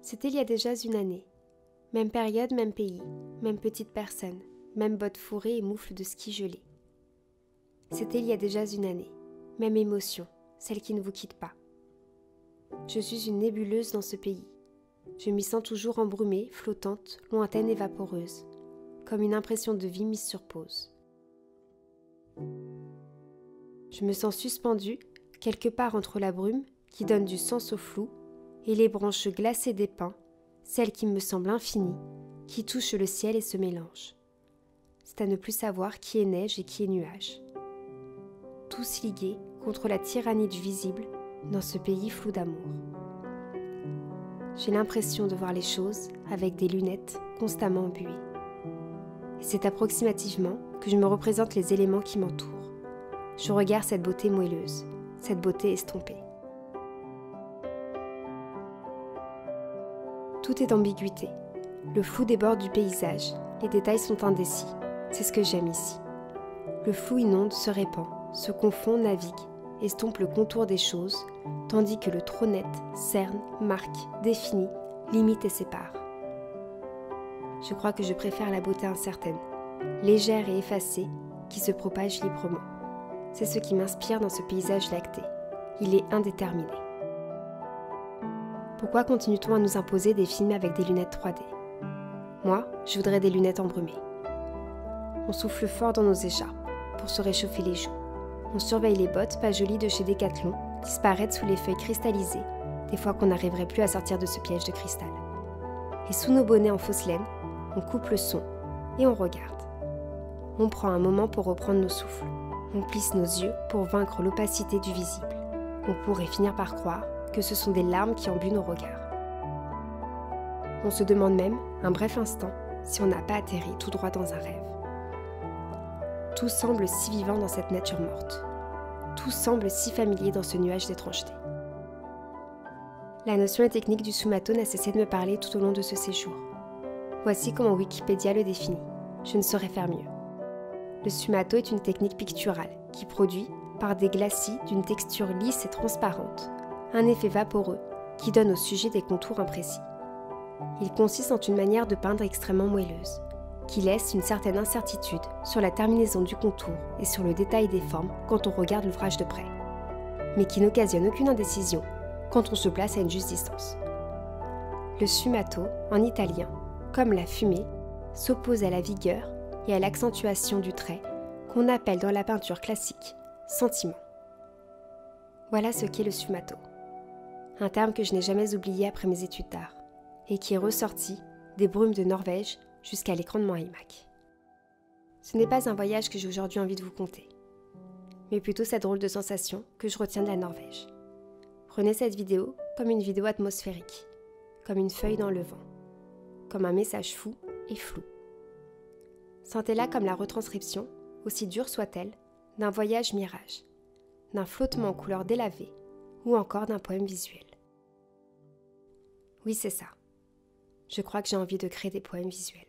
C'était il y a déjà une année. Même période, même pays, même petite personne, même bottes fourrées et moufles de ski gelé. C'était il y a déjà une année. Même émotion, celle qui ne vous quitte pas. Je suis une nébuleuse dans ce pays. Je m'y sens toujours embrumée, flottante, lointaine et vaporeuse, comme une impression de vie mise sur pause. Je me sens suspendue, quelque part entre la brume, qui donne du sens au flou, et les branches glacées des pins, celles qui me semblent infinies, qui touchent le ciel et se mélangent. C'est à ne plus savoir qui est neige et qui est nuage. Tous ligués contre la tyrannie du visible dans ce pays flou d'amour. J'ai l'impression de voir les choses avec des lunettes constamment embuées. Et c'est approximativement que je me représente les éléments qui m'entourent. Je regarde cette beauté moelleuse, cette beauté estompée. Tout est ambiguïté. Le flou déborde du paysage, les détails sont indécis. C'est ce que j'aime ici. Le flou inonde, se répand, se confond, navigue, estompe le contour des choses, tandis que le trop net cerne, marque, définit, limite et sépare. Je crois que je préfère la beauté incertaine, légère et effacée, qui se propage librement. C'est ce qui m'inspire dans ce paysage lacté. Il est indéterminé. Pourquoi continue-t-on à nous imposer des films avec des lunettes 3D ? Moi, je voudrais des lunettes embrumées. On souffle fort dans nos écharpes, pour se réchauffer les joues. On surveille les bottes pas jolies de chez Decathlon, disparaître sous les feuilles cristallisées, des fois qu'on n'arriverait plus à sortir de ce piège de cristal. Et sous nos bonnets en fausse laine, on coupe le son et on regarde. On prend un moment pour reprendre nos souffles. On plisse nos yeux pour vaincre l'opacité du visible. On pourrait finir par croire que ce sont des larmes qui embuent nos regards. On se demande même, un bref instant, si on n'a pas atterri tout droit dans un rêve. Tout semble si vivant dans cette nature morte. Tout semble si familier dans ce nuage d'étrangeté. La notion et technique du sumato n'a cessé de me parler tout au long de ce séjour. Voici comment Wikipédia le définit. Je ne saurais faire mieux. Le sumato est une technique picturale qui produit, par des glacis d'une texture lisse et transparente, un effet vaporeux qui donne au sujet des contours imprécis. Il consiste en une manière de peindre extrêmement moelleuse, qui laisse une certaine incertitude sur la terminaison du contour et sur le détail des formes quand on regarde l'ouvrage de près, mais qui n'occasionne aucune indécision quand on se place à une juste distance. Le sfumato, en italien, comme la fumée, s'oppose à la vigueur et à l'accentuation du trait qu'on appelle dans la peinture classique sentiment. Voilà ce qu'est le sfumato, un terme que je n'ai jamais oublié après mes études d'art et qui est ressorti des brumes de Norvège jusqu'à l'écran de mon iMac. Ce n'est pas un voyage que j'ai aujourd'hui envie de vous conter, mais plutôt cette drôle de sensation que je retiens de la Norvège. Prenez cette vidéo comme une vidéo atmosphérique, comme une feuille dans le vent, comme un message fou et flou. Sentez-la comme la retranscription, aussi dure soit-elle, d'un voyage mirage, d'un flottement en couleur délavée ou encore d'un poème visuel. Oui, c'est ça. Je crois que j'ai envie de créer des poèmes visuels.